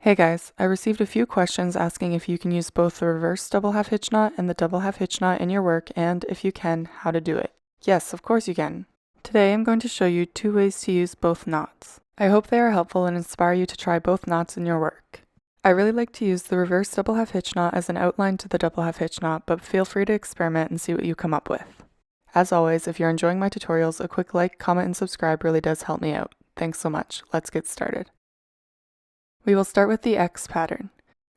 Hey guys, I received a few questions asking if you can use both the reverse double half hitch knot and the double half hitch knot in your work, and if you can, how to do it. Yes, of course you can. Today I'm going to show you 2 ways to use both knots. I hope they are helpful and inspire you to try both knots in your work. I really like to use the reverse double half hitch knot as an outline to the double half hitch knot, but feel free to experiment and see what you come up with. As always, if you're enjoying my tutorials, a quick like, comment, and subscribe really does help me out. Thanks so much. Let's get started. We will start with the X pattern.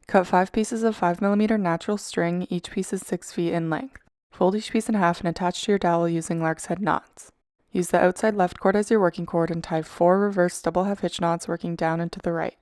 Cut 5 pieces of 5mm natural string, each piece is 6 feet in length. Fold each piece in half and attach to your dowel using Lark's head knots. Use the outside left cord as your working cord and tie 4 reverse double half hitch knots working down and to the right.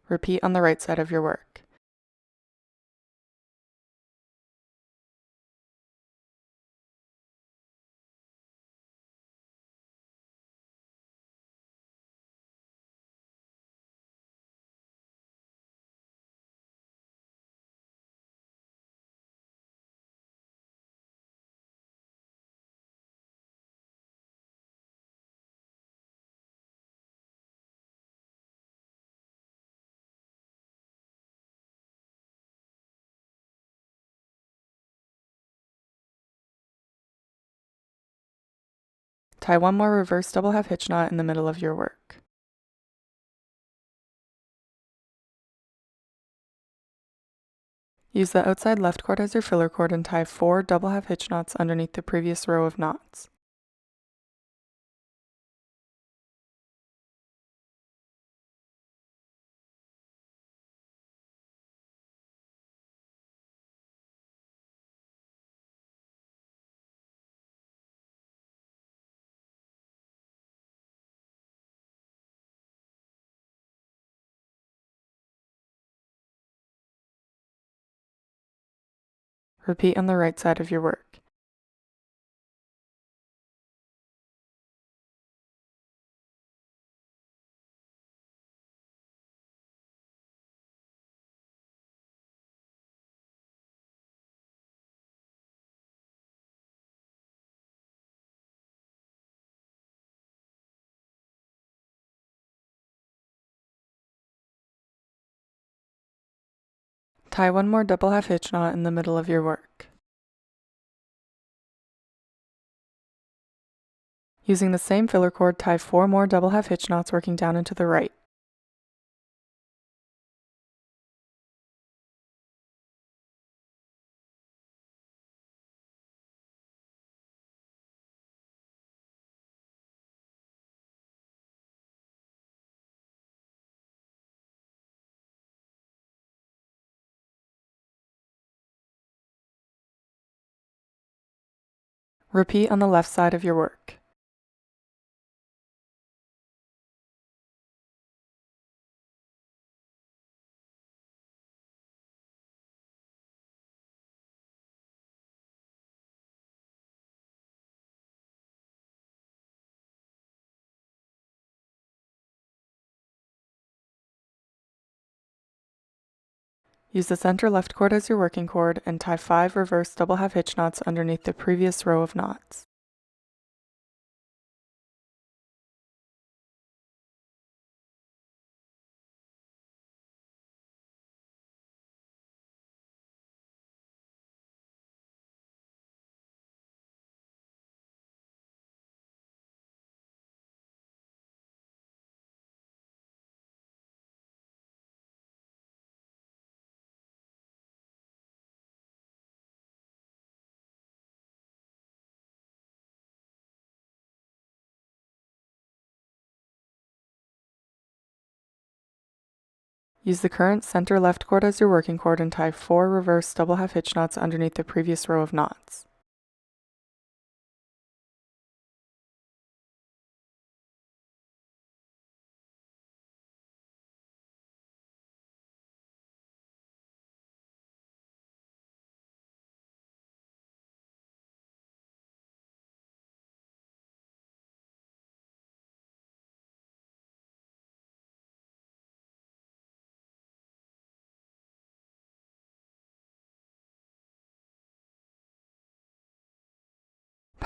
Repeat on the right side of your work. Tie 1 more reverse double half hitch knot in the middle of your work. Use the outside left cord as your filler cord and tie 4 double half hitch knots underneath the previous row of knots. Repeat on the right side of your work. Tie 1 more double half hitch knot in the middle of your work. Using the same filler cord, tie 4 more double half hitch knots working down and to the right. Repeat on the left side of your work. Use the center left cord as your working cord and tie 5 reverse double half hitch knots underneath the previous row of knots. Use the current center left cord as your working cord and tie 4 reverse double half hitch knots underneath the previous row of knots.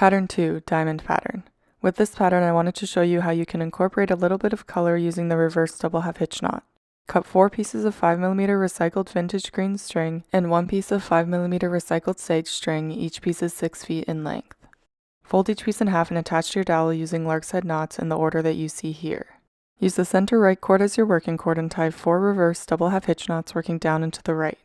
Pattern 2, Diamond Pattern. With this pattern, I wanted to show you how you can incorporate a little bit of color using the reverse double half hitch knot. Cut 4 pieces of 5mm recycled vintage green string and 1 piece of 5mm recycled sage string, each piece is 6 feet in length. Fold each piece in half and attach to your dowel using Lark's head knots in the order that you see here. Use the center right cord as your working cord and tie 4 reverse double half hitch knots working down and to the right.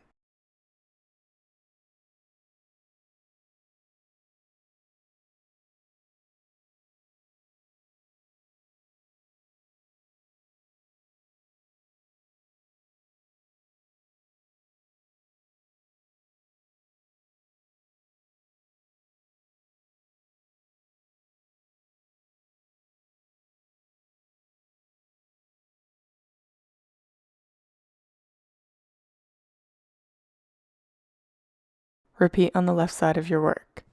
Repeat on the left side of your work.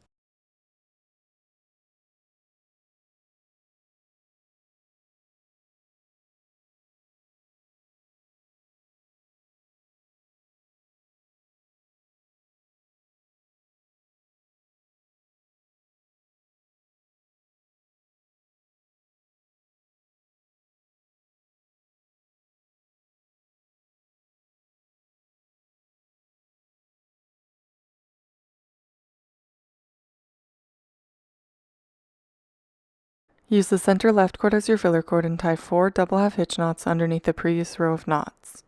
Use the center left cord as your filler cord and tie 4 double half hitch knots underneath the previous row of knots.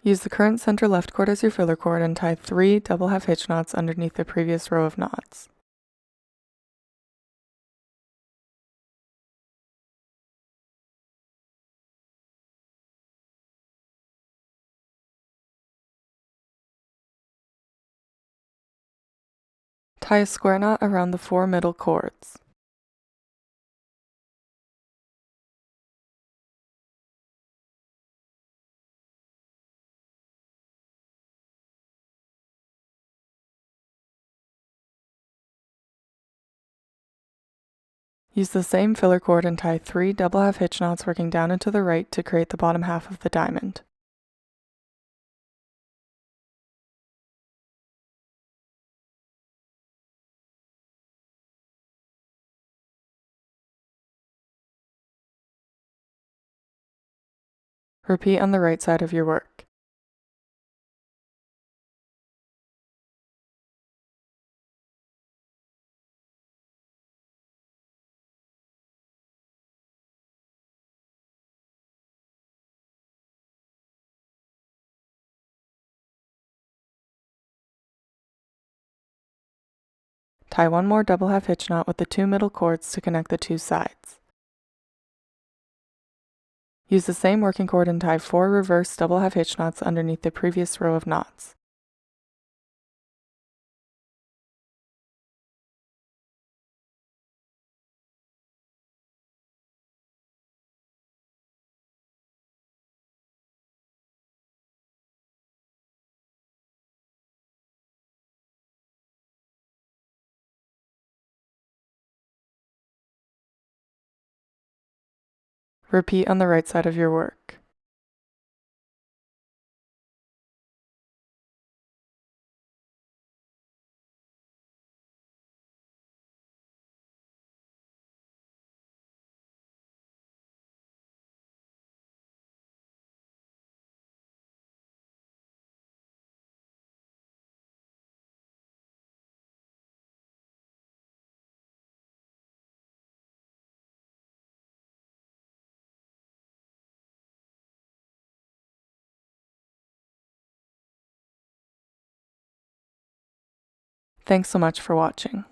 Use the current center left cord as your filler cord and tie 3 double half hitch knots underneath the previous row of knots. Tie a square knot around the 4 middle cords. Use the same filler cord and tie 3 double half hitch knots working down and to the right to create the bottom half of the diamond. Repeat on the right side of your work. Tie 1 more double half hitch knot with the 2 middle cords to connect the 2 sides. Use the same working cord and tie 4 reverse double half hitch knots underneath the previous row of knots. Repeat on the right side of your work. Thanks so much for watching.